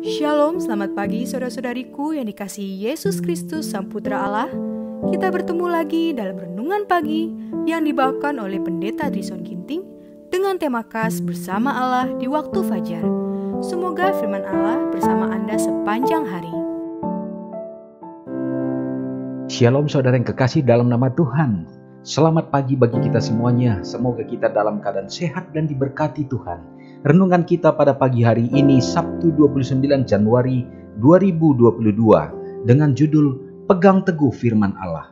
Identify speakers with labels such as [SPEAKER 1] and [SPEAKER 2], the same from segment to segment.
[SPEAKER 1] Shalom, selamat pagi saudara-saudariku yang dikasihi Yesus Kristus Sang Putra Allah. Kita bertemu lagi dalam Renungan Pagi yang dibawakan oleh Pendeta Trison Ginting dengan tema khas Bersama Allah di Waktu Fajar. Semoga firman Allah bersama Anda sepanjang hari.
[SPEAKER 2] Shalom saudara yang kekasih dalam nama Tuhan. Selamat pagi bagi kita semuanya. Semoga kita dalam keadaan sehat dan diberkati Tuhan. Renungan kita pada pagi hari ini Sabtu 29 Januari 2022 dengan judul Pegang Teguh Firman Allah.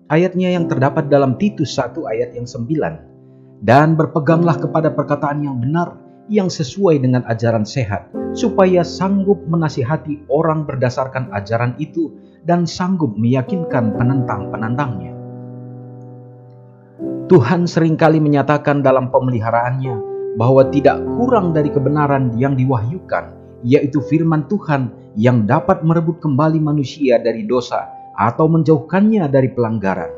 [SPEAKER 2] Ayatnya yang terdapat dalam Titus 1 ayat yang 9. Dan berpeganglah kepada perkataan yang benar, yang sesuai dengan ajaran sehat, supaya sanggup menasihati orang berdasarkan ajaran itu dan sanggup meyakinkan penentang-penentangnya. Tuhan seringkali menyatakan dalam pemeliharaannya bahwa tidak kurang dari kebenaran yang diwahyukan, yaitu firman Tuhan yang dapat merebut kembali manusia dari dosa atau menjauhkannya dari pelanggaran.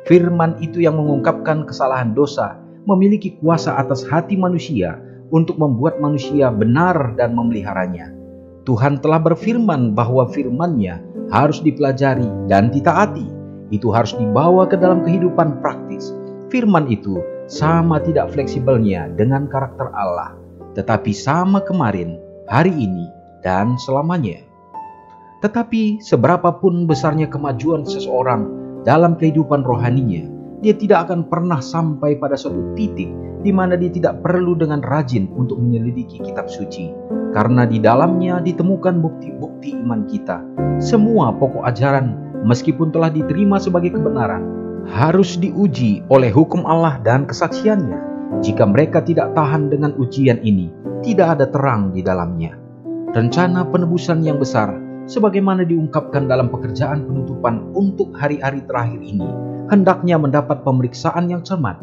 [SPEAKER 2] Firman itu yang mengungkapkan kesalahan dosa memiliki kuasa atas hati manusia untuk membuat manusia benar dan memeliharanya. Tuhan telah berfirman bahwa firman-Nya harus dipelajari dan ditaati. Itu harus dibawa ke dalam kehidupan praktis. Firman itu sama tidak fleksibelnya dengan karakter Allah, tetapi sama kemarin, hari ini, dan selamanya. Tetapi seberapapun besarnya kemajuan seseorang dalam kehidupan rohaninya, dia tidak akan pernah sampai pada suatu titik di mana dia tidak perlu dengan rajin untuk menyelidiki kitab suci, karena di dalamnya ditemukan bukti-bukti iman kita. Semua pokok ajaran, meskipun telah diterima sebagai kebenaran, harus diuji oleh hukum Allah dan kesaksiannya. Jika mereka tidak tahan dengan ujian ini, tidak ada terang di dalamnya. Rencana penebusan yang besar, sebagaimana diungkapkan dalam pekerjaan penutupan untuk hari-hari terakhir ini, hendaknya mendapat pemeriksaan yang cermat.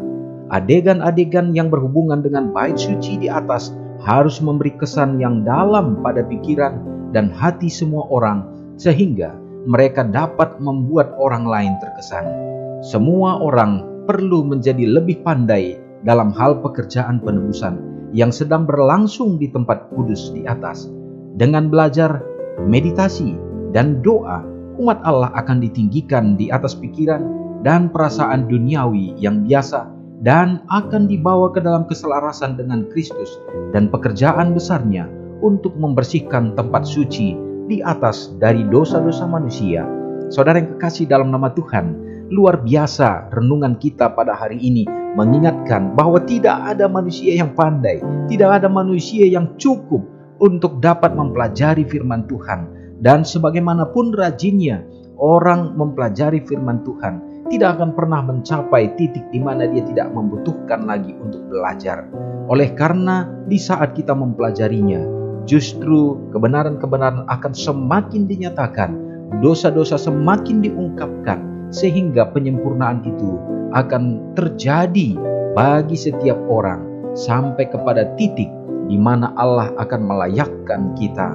[SPEAKER 2] Adegan-adegan yang berhubungan dengan bait suci di atas harus memberi kesan yang dalam pada pikiran dan hati semua orang, sehingga mereka dapat membuat orang lain terkesan. Semua orang perlu menjadi lebih pandai dalam hal pekerjaan penebusan yang sedang berlangsung di tempat kudus di atas. Dengan belajar, meditasi, dan doa, umat Allah akan ditinggikan di atas pikiran dan perasaan duniawi yang biasa dan akan dibawa ke dalam keselarasan dengan Kristus dan pekerjaan besarnya untuk membersihkan tempat suci di atas dari dosa-dosa manusia. Saudara yang kekasih dalam nama Tuhan, luar biasa renungan kita pada hari ini mengingatkan bahwa tidak ada manusia yang pandai, tidak ada manusia yang cukup untuk dapat mempelajari firman Tuhan. Dan sebagaimanapun rajinnya orang mempelajari firman Tuhan, tidak akan pernah mencapai titik di mana dia tidak membutuhkan lagi untuk belajar. Oleh karena di saat kita mempelajarinya, justru kebenaran-kebenaran akan semakin dinyatakan, dosa-dosa semakin diungkapkan, sehingga penyempurnaan itu akan terjadi bagi setiap orang sampai kepada titik di mana Allah akan melayakkan kita.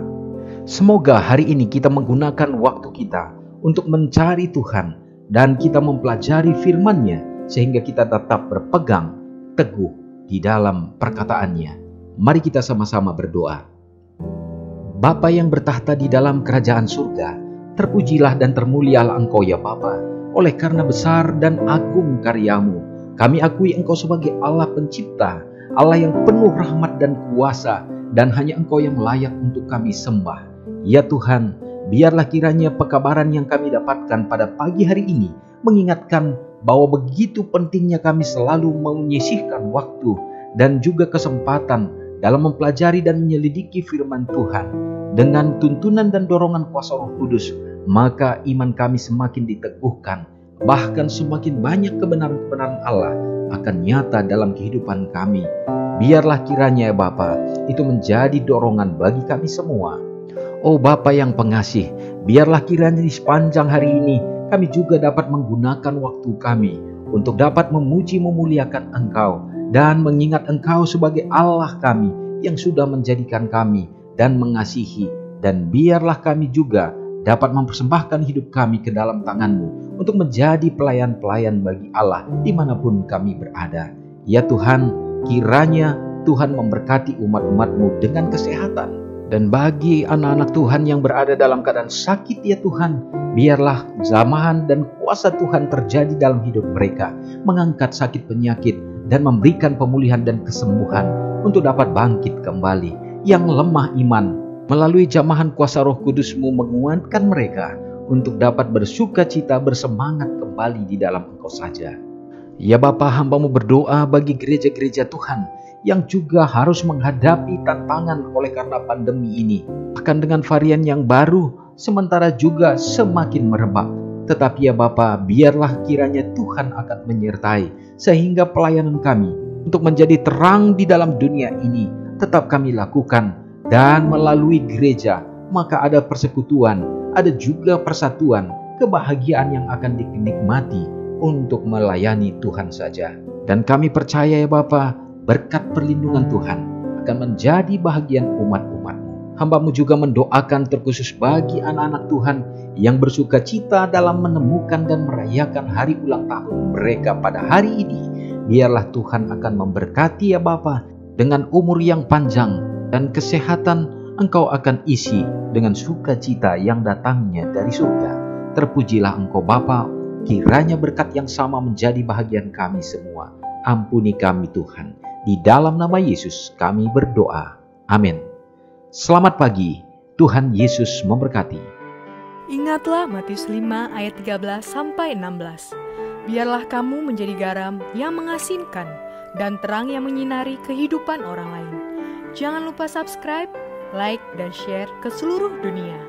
[SPEAKER 2] Semoga hari ini kita menggunakan waktu kita untuk mencari Tuhan dan kita mempelajari firman-Nya sehingga kita tetap berpegang teguh di dalam perkataannya. Mari kita sama-sama berdoa. Bapa yang bertahta di dalam kerajaan surga, terpujilah dan termulialah Engkau ya Bapa. Oleh karena besar dan agung karya-Mu, kami akui Engkau sebagai Allah pencipta, Allah yang penuh rahmat dan kuasa, dan hanya Engkau yang layak untuk kami sembah. Ya Tuhan, biarlah kiranya pekabaran yang kami dapatkan pada pagi hari ini mengingatkan bahwa begitu pentingnya kami selalu menyisihkan waktu dan juga kesempatan dalam mempelajari dan menyelidiki firman Tuhan. Dengan tuntunan dan dorongan kuasa Roh Kudus, maka iman kami semakin diteguhkan, bahkan semakin banyak kebenaran-kebenaran Allah akan nyata dalam kehidupan kami. Biarlah kiranya ya Bapa, itu menjadi dorongan bagi kami semua. Oh Bapa yang pengasih, biarlah kiranya di sepanjang hari ini kami juga dapat menggunakan waktu kami untuk dapat memuji memuliakan Engkau dan mengingat Engkau sebagai Allah kami yang sudah menjadikan kami dan mengasihi. Dan biarlah kami juga dapat mempersembahkan hidup kami ke dalam tangan-Mu untuk menjadi pelayan-pelayan bagi Allah dimanapun kami berada. Ya Tuhan, kiranya Tuhan memberkati umat-umat-Mu dengan kesehatan, Dan bagi anak-anak Tuhan yang berada dalam keadaan sakit ya Tuhan, biarlah jamahan dan kuasa Tuhan terjadi dalam hidup mereka, mengangkat sakit penyakit dan memberikan pemulihan dan kesembuhan untuk dapat bangkit kembali. Yang lemah iman, melalui jamahan kuasa Roh Kudus-Mu menguatkan mereka untuk dapat bersuka cita bersemangat kembali di dalam Engkau saja. Ya Bapa, hamba-Mu berdoa bagi gereja-gereja Tuhan yang juga harus menghadapi tantangan oleh karena pandemi ini. Akan dengan varian yang baru, sementara juga semakin merebak. Tetapi ya Bapa, biarlah kiranya Tuhan akan menyertai, sehingga pelayanan kami untuk menjadi terang di dalam dunia ini tetap kami lakukan. Dan melalui gereja, maka ada persekutuan, ada juga persatuan, kebahagiaan yang akan dinikmati untuk melayani Tuhan saja. Dan kami percaya ya Bapa, berkat perlindungan Tuhan akan menjadi bahagian umat-umat-Mu. Hamba-Mu juga mendoakan terkhusus bagi anak-anak Tuhan yang bersuka cita dalam menemukan dan merayakan hari ulang tahun mereka pada hari ini. Biarlah Tuhan akan memberkati ya Bapa, dengan umur yang panjang dan kesehatan Engkau akan isi dengan sukacita yang datangnya dari surga. Terpujilah Engkau Bapa, kiranya berkat yang sama menjadi bahagian kami semua. Ampuni kami Tuhan. Di dalam nama Yesus kami berdoa. Amin. Selamat pagi. Tuhan Yesus memberkati.
[SPEAKER 1] Ingatlah Matius 5 ayat 13-16. Biarlah kamu menjadi garam yang mengasinkan dan terang yang menyinari kehidupan orang lain. Jangan lupa subscribe, like, dan share ke seluruh dunia.